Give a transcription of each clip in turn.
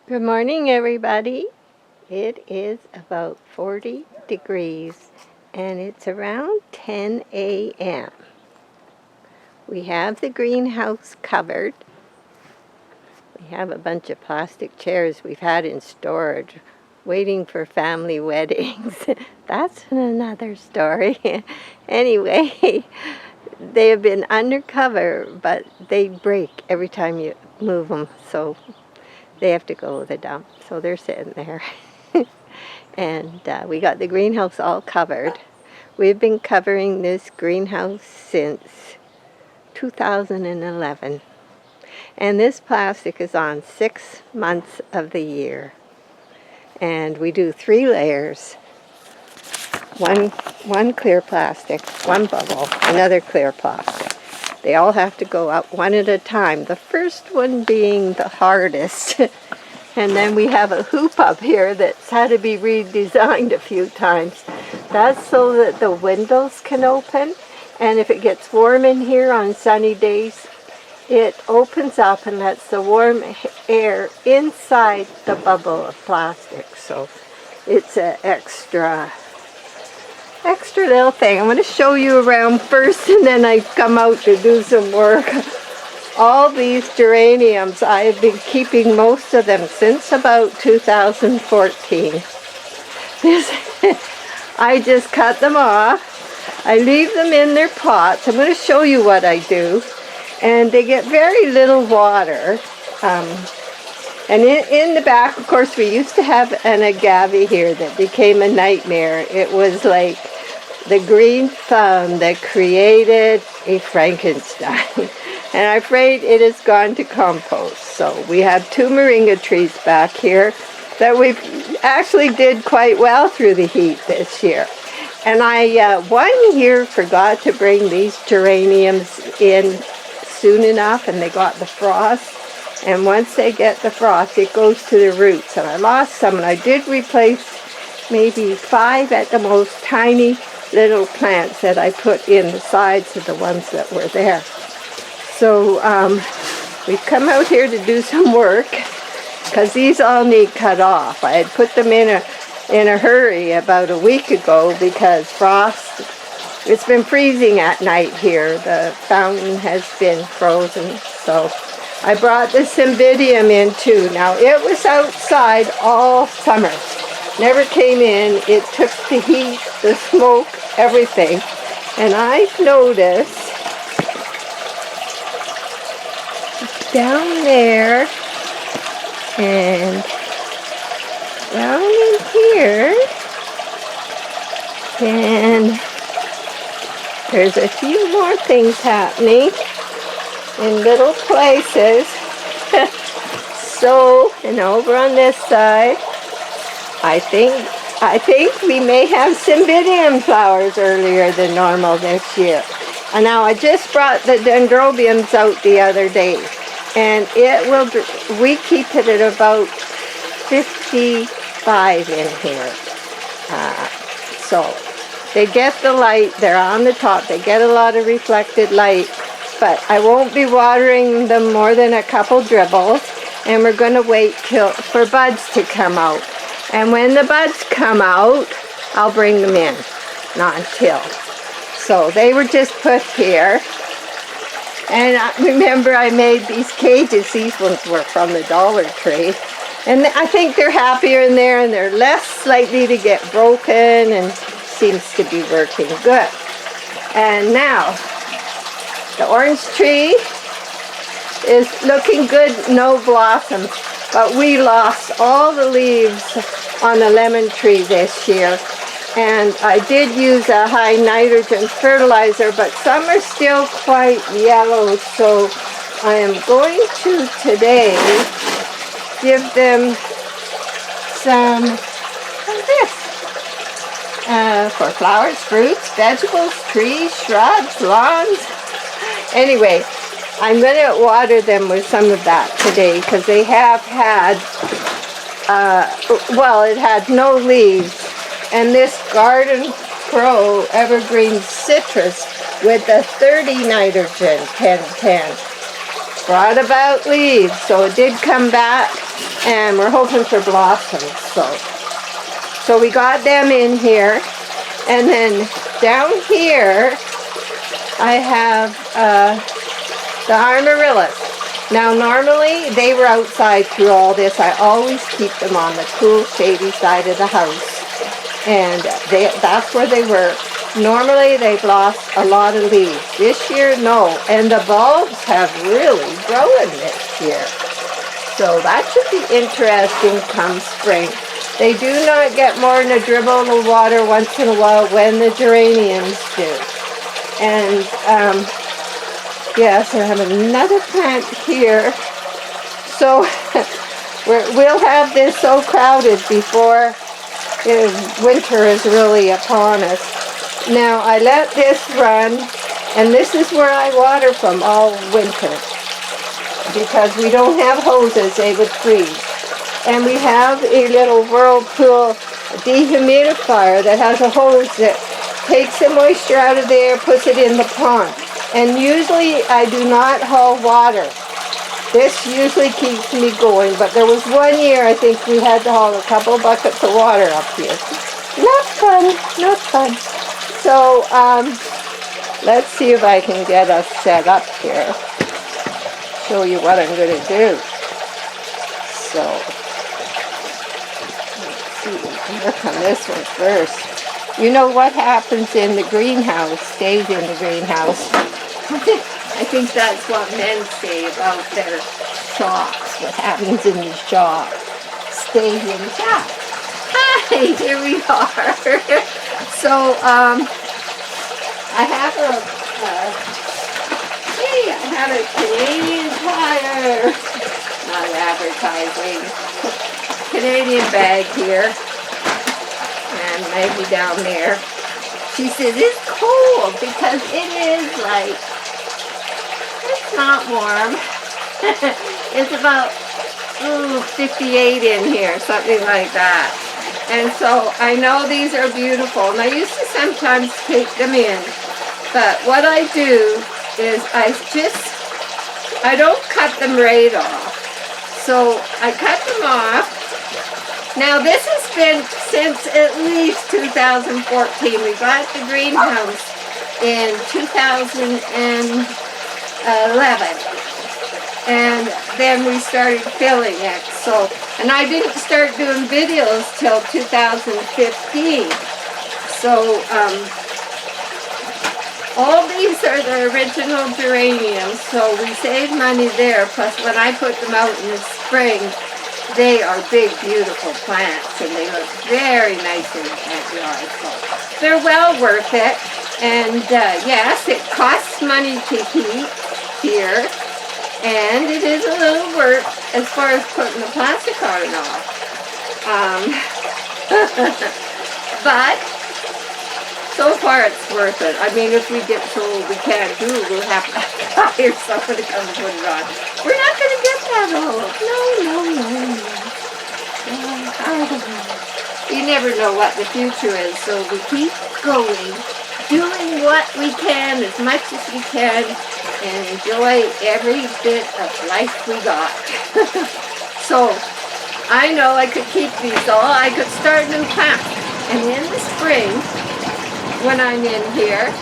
Good morning, everybody. It is about 40 degrees and it's around 10 a.m. We have the greenhouse covered. We have a bunch of plastic chairs we've had in storage waiting for family weddings. That's another story. Anyway, they have been undercover, but they break every time you move them, so they have to go to the dump. So they're sitting there. And we got the greenhouse all covered. We've been covering this greenhouse since 2011. And this plastic is on 6 months of the year. And we do 3 layers. One clear plastic, one bubble, another clear plastic. They all have to go up one at a time. The first one being the hardest. And then we have a hoop up here that's had to be redesigned a few times. That's so that the windows can open. And if it gets warm in here on sunny days, it opens up and lets the warm air inside the bubble of plastic. So it's an extra little thing. I'm going to show you around first and then I come out to do some work. All these geraniums, I have been keeping most of them since about 2014. I just cut them off. I leave them in their pots. I'm going to show you what I do. And they get very little water. And in the back, of course, we used to have an agave here that became a nightmare. It was like the green thumb that created a Frankenstein. And I'm afraid it has gone to compost. So we have 2 moringa trees back here that we actually did quite well through the heat this year. And I one year forgot to bring these geraniums in soon enough, and they got the frost. And once they get the frost, it goes to the roots. And I lost some, and I did replace maybe 5 at the most tiny little plants that I put in the sides of the ones that were there. So we've come out here to do some work because these all need cut off. I had put them in a hurry about a week ago because frost, it's been freezing at night here. The fountain has been frozen. So I brought the Cymbidium in too. Now it was outside all summer. Never came in. It took the heat, the smoke, everything. And I've noticed down there and down in here, and there's a few more things happening in little places. So, and over on this side, I think we may have Cymbidium flowers earlier than normal this year. And now I just brought the Dendrobiums out the other day. And we keep it at about 55 in here. So they get the light, they're on the top, they get a lot of reflected light, but I won't be watering them more than a couple dribbles, and we're going to wait for buds to come out. And when the buds come out, I'll bring them in, not until. So they were just put here. And remember, I made these cages. These ones were from the Dollar Tree. And I think they're happier in there, and they're less likely to get broken, and seems to be working good. And now, the orange tree is looking good, no blossoms. But we lost all the leaves on the lemon tree this year. And I did use a high nitrogen fertilizer, but some are still quite yellow, so I am going to today give them some of this for flowers, fruits, vegetables, trees, shrubs, lawns. Anyway, I'm going to water them with some of that today because they have had, it had no leaves. And this Garden Pro Evergreen Citrus with the 30 nitrogen 1010 brought about leaves. So it did come back, and we're hoping for blossoms. So we got them in here. And then down here, I have the amaryllis. Now normally they were outside through all this. I always keep them on the cool, shady side of the house. And that's where they were. Normally they've lost a lot of leaves. This year, no. And the bulbs have really grown this year. So that should be interesting come spring. They do not get more than a dribble of water once in a while when the geraniums do. And yes, I have another plant here. So we'll have this so crowded before winter is really upon us. Now I let this run, and this is where I water from all winter. Because we don't have hoses, they would freeze. And we have a little whirlpool dehumidifier that has a hose that takes the moisture out of there, puts it in the pond. And usually I do not haul water. This usually keeps me going, but there was one year I think we had to haul a couple buckets of water up here. Not fun, not fun. So let's see if I can get us set up here. Show you what I'm going to do. So work on this one first. You know what happens in the greenhouse stays in the greenhouse. I think that's what men say about their shops. What happens in the shop stays in the shop. Hi, here we are. So I have a Canadian Tire, not advertising, Canadian bag here. And Maggie down there, she says it's cold because it is like, it's not warm. It's about 58 in here, something like that. And so I know these are beautiful, and I used to sometimes take them in, but what I do is I don't cut them right off. So I cut them off. Now this has been since at least 2014. We bought the greenhouse in 2011. And then we started filling it. So, and I didn't start doing videos till 2015. So all these are the original geraniums. So we save money there. Plus when I put them out in the spring, they are big, beautiful plants, and they look very nice in the backyard. So they're well worth it. And yes, it costs money to heat here, and it is a little work as far as putting the plastic on and off. But so far it's worth it. I mean, if we get told we can't do it, we'll have to hire someone to come and put it on. We're not going to get that old. No. You never know what the future is, so we keep going, doing what we can as much as we can, and enjoy every bit of life we got. So, I know I could keep these all. I could start new plants. And in the spring, when I'm in here,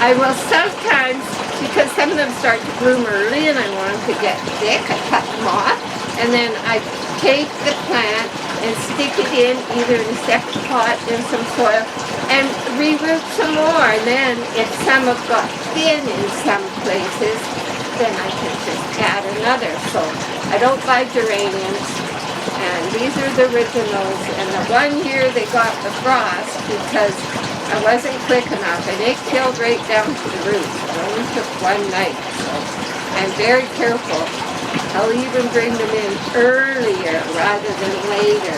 I will sometimes, because some of them start to bloom early and I want them to get thick, I cut them off, and then I take the plant and stick it in either in a separate pot in some soil and reroot some more. And then if some have got thin in some places, then I can just add another. So I don't buy geraniums, and these are the originals. And the one year they got the frost because I wasn't quick enough, and it killed right down to the roots. It only took one night, so I'm very careful. I'll even bring them in earlier rather than later.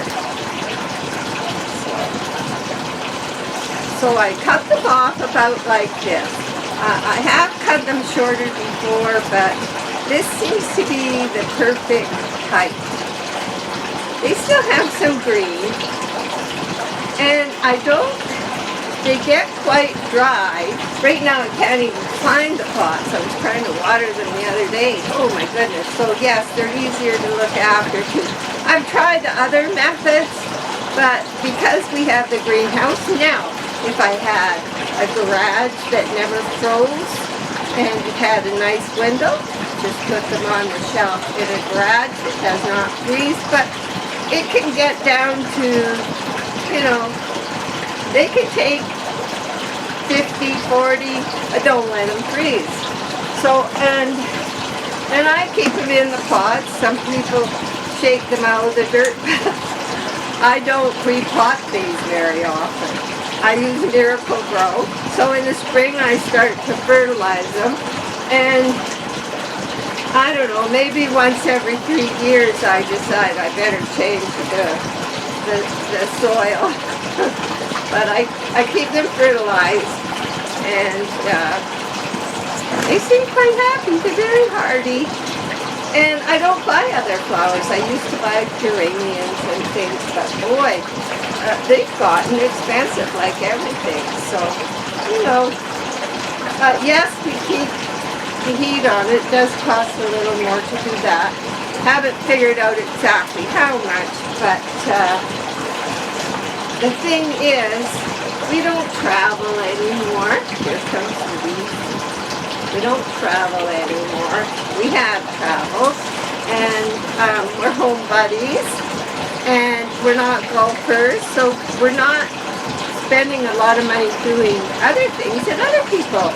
So I cut them off about like this. I have cut them shorter before, but this seems to be the perfect height. They still have some green, and I don't they get quite dry. Right now I can't even find the pots. I was trying to water them the other day. Oh my goodness. So yes, they're easier to look after too. I've tried the other methods, but because we have the greenhouse now, if I had a garage that never froze and it had a nice window, just put them on the shelf in a garage. It does not freeze, but it can get down to, you know, they can take 50, 40, don't let them freeze. So, and I keep them in the pots. Some people shake them out of the dirt. I don't repot these very often. I use Miracle Grow. So in the spring I start to fertilize them, and I don't know, maybe once every 3 years I decide I better change the soil. But I keep them fertilized, and they seem quite happy. They're very hardy. And I don't buy other flowers. I used to buy geraniums and things, but boy, they've gotten expensive like everything. So, you know, yes, we keep the heat on. It does cost a little more to do that. Haven't figured out exactly how much, but the thing is, we don't travel anymore. Here comes the weed. We don't travel anymore. We have traveled, and we're home buddies, and we're not golfers, so we're not spending a lot of money doing other things that other people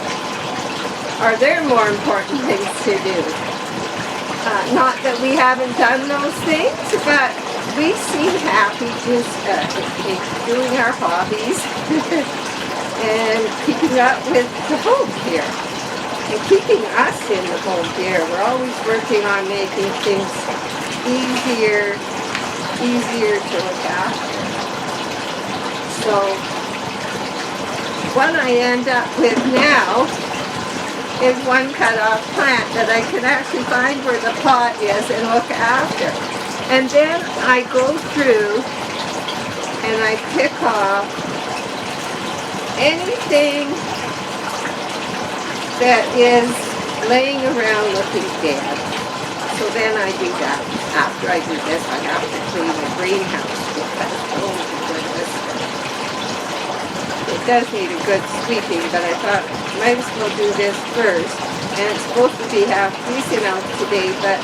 are their more important things to do. Not that we haven't done those things, but we seem happy just doing our hobbies and keeping up with the home here. And keeping us in the home here. We're always working on making things easier to look after. So what I end up with now is one cut-off plant that I can actually find where the pot is and look after. And then I go through and I pick off anything that is laying around looking dead. So then I do that. After I do this, I have to clean the greenhouse because, oh my goodness, it does need a good sweeping, but I thought I might as well do this first. And it's supposed to be half decent out today, but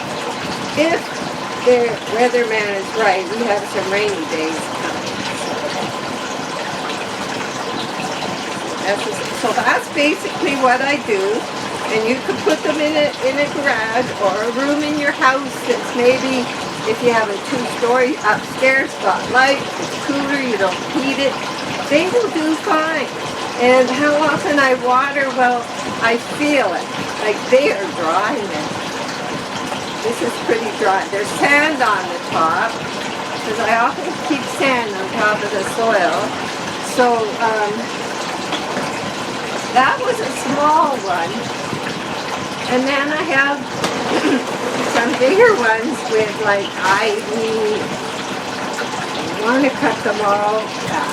if the weatherman is right, we have some rainy days coming. So that's basically what I do, and you can put them in a garage or a room in your house that's maybe, if you have a 2-story upstairs, got light, it's cooler, you don't heat it, they will do fine. And how often I water, well, I feel it, like they are dry now. This is pretty dry. There's sand on the top, because I often keep sand on top of the soil. So, that was a small one, and then I have some bigger ones with like ivy. I want to cut them all back.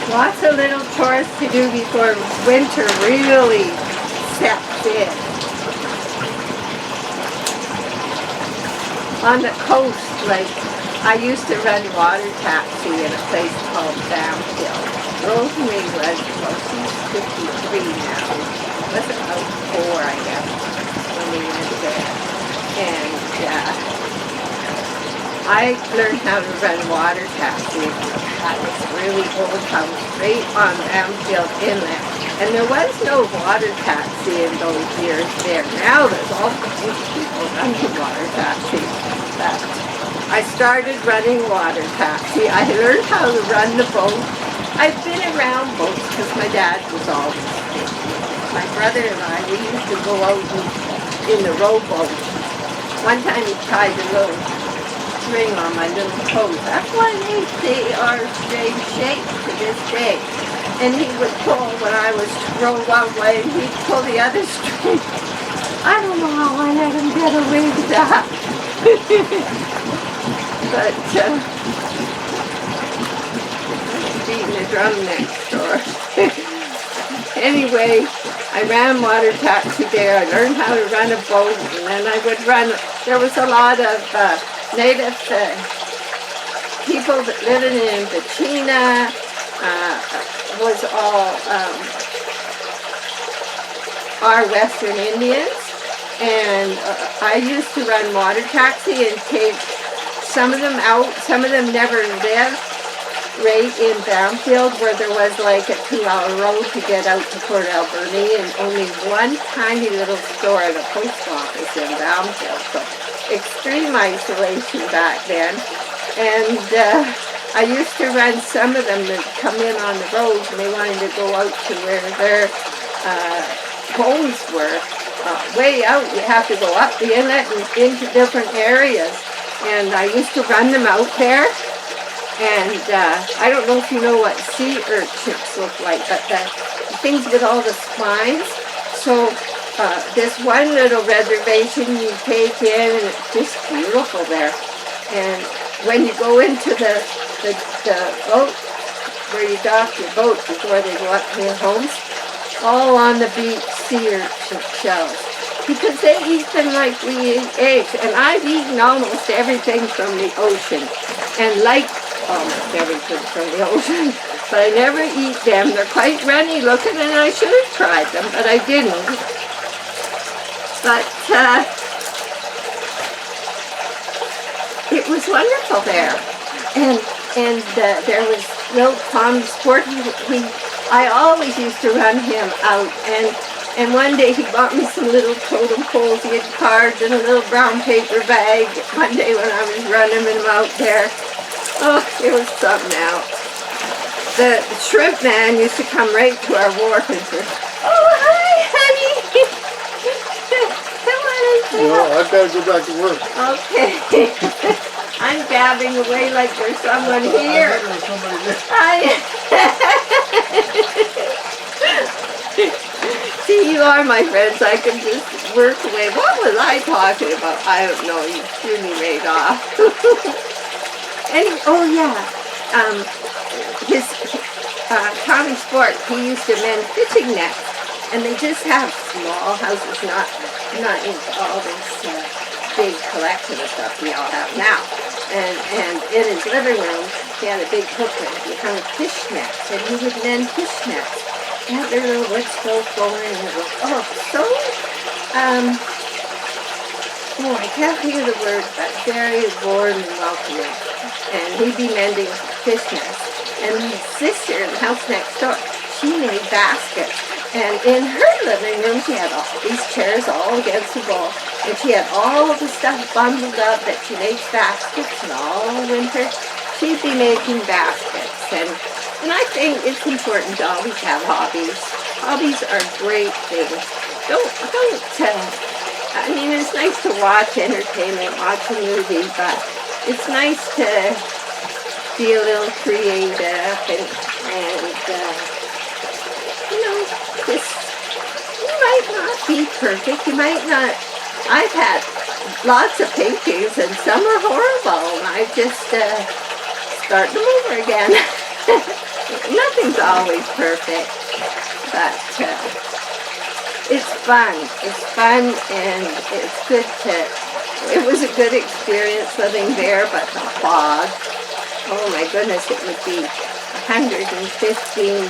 Lots of little chores to do before winter really sets in. On the coast, like, I used to run water taxi in a place called Bamfield. Rosemary was, well, she's 53 now. Was about 4, I guess, when we went there. And I learned how to run water taxi at this really old house right on Bamfield Inlet. And there was no water taxi in those years there. Now there's all kinds of people running water taxi. But I started running water taxi. I learned how to run the boat. I've been around boats because my dad was always fishing. My brother and I, we used to go out in the rowboat. One time he tied a little string on my little toes. That's why they are shaped to this day. And he would pull when I was rowed one way, and he'd pull the other string. I don't know how I let him get away with that. But beating a drum next door. Anyway, I ran water taxi there. I learned how to run a boat, and then I would run. There was a lot of native people that living in Bachina. Was all our Western Indians, and I used to run water taxi and take some of them out. Some of them never lived right in Bamfield, where there was like a 2-hour road to get out to Port Alberni, and only one tiny little store at a post office in Bamfield. So extreme isolation back then. And I used to run some of them that come in on the road, and they wanted to go out to where their homes were. Way out, you have to go up the inlet and into different areas. And I used to run them out there. And I don't know if you know what sea urchins look like, but the things with all the spines. So this one little reservation you take in, and it's just beautiful there. And when you go into the boat, where you dock your boat before they go up to their homes, all on the beach sea urchin shells. Because they eat them like we eat eggs. And I've eaten almost everything from the ocean. And like almost everything from the ocean. But I never eat them. They're quite runny looking, and I should have tried them, but I didn't. But it was wonderful there. And there was Will Tom Sport. I always used to run him out. And one day he bought me some little totem poles he had carved in a little brown paper bag. One day when I was running him out there. Oh, it was something else. The shrimp man used to come right to our wharf and say, "Oh, hi, honey." Come on and say Well, I've got to go back to work. Okay. I'm gabbing away like there's someone here. I thought there was somebody there. See, you are my friends. I can just work away. What was I talking about? I don't know. You threw me right off. Oh yeah, his Tommy Sport, he used to mend fishing nets, and they just have small houses, not into all this big collection of stuff we all have now. And in his living room, he had a big hook and he hung fish nets, and he would mend fish nets. They had their little wood stove going, and it was I can't think of the word, but very warm and welcoming. And he'd be mending fish nets. And his sister in the house next door, she made baskets. And in her living room, she had all these chairs all against the wall. And she had all of the stuff bundled up that she makes baskets, and all winter she'd be making baskets. And I think it's important to always have hobbies. Hobbies are great things. I mean, it's nice to watch entertainment, watch a movie, but it's nice to be a little creative and just, you might not be perfect. You might not. I've had lots of paintings, and some are horrible, and I just start them over again. Nothing's always perfect, but it's fun. It's fun, and it's good it was a good experience living there, but the fog, oh my goodness, it would be 115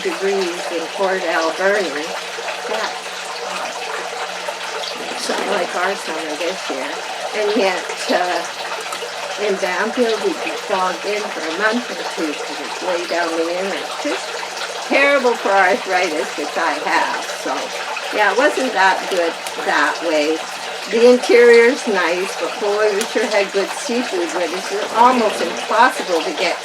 degrees in Port Alberni. That's something like our summer this year. And yet, in Bamfield, we'd be fogged in for a month or two because it's way down the inlet. Just terrible for arthritis, which I have, so. Yeah, it wasn't that good that way. The interior's nice, but boy, we sure had good seafood, but it's almost impossible to get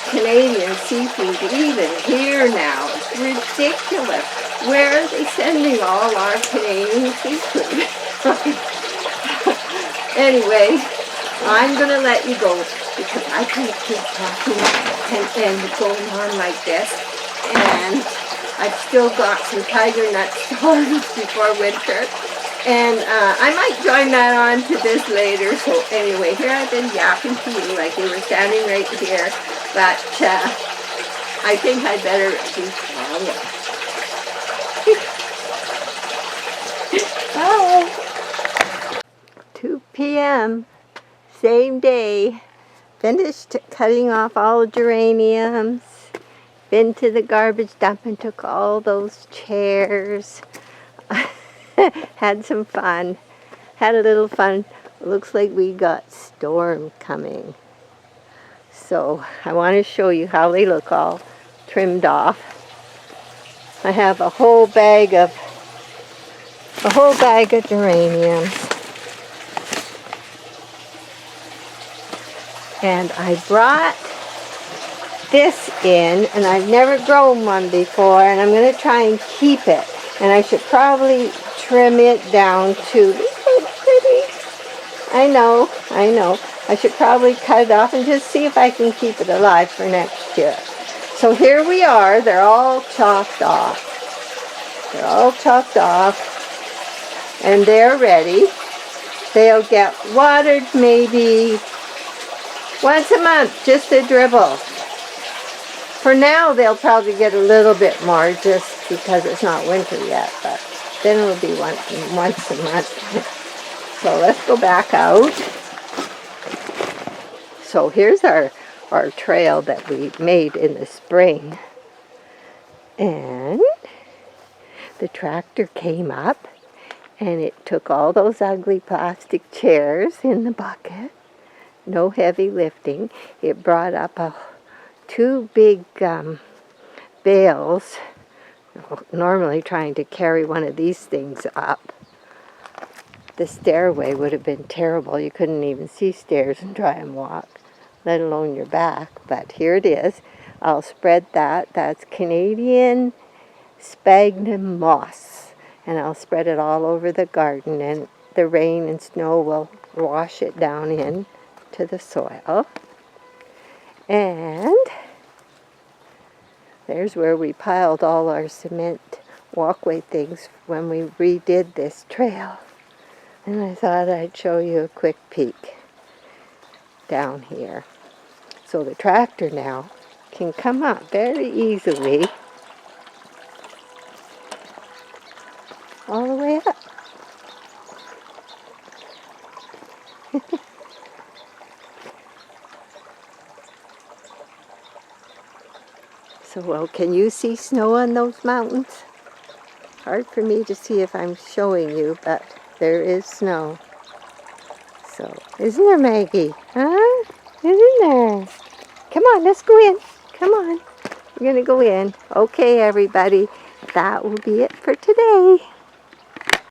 Canadian seafood even here now. It's ridiculous. Where are they sending all our Canadian seafood? Anyway, I'm going to let you go because I can't keep talking and going on like this. And I've still got some tiger nuts to harvest before winter. And I might join that on to this later. So anyway, here I've been yapping to you like you were standing right here. But I think I'd better be quiet. Bye. 2 p.m. Same day. Finished cutting off all the geraniums. Been to the garbage dump and took all those chairs. Had some fun. Had a little fun. Looks like we got storm coming. So I want to show you how they look all trimmed off. I have a whole bag of geraniums. And I brought this in, and I've never grown one before, and I'm going to try and keep it. And I should probably trim it down to, this so pretty. I know. I should probably cut it off and just see if I can keep it alive for next year. So here we are. They're all chopped off. And they're ready. They'll get watered maybe once a month, just a dribble. For now, they'll probably get a little bit more just because it's not winter yet, but then it'll be once a month. So let's go back out. So here's our trail that we made in the spring. And the tractor came up and it took all those ugly plastic chairs in the bucket. No heavy lifting. It brought up two big bales. Normally trying to carry one of these things up. The stairway would have been terrible. You couldn't even see stairs and try and walk, let alone your back. But here it is. I'll spread that. That's Canadian sphagnum moss. And I'll spread it all over the garden, and the rain and snow will wash it down in to the soil. And there's where we piled all our cement walkway things when we redid this trail. And I thought I'd show you a quick peek down here. So the tractor now can come up very easily all the way up. So, well, can you see snow on those mountains? Hard for me to see if I'm showing you, but there is snow. So, isn't there, Maggie? Huh? Isn't there? Come on, let's go in. Come on. We're going to go in. Okay, everybody. That will be it for today.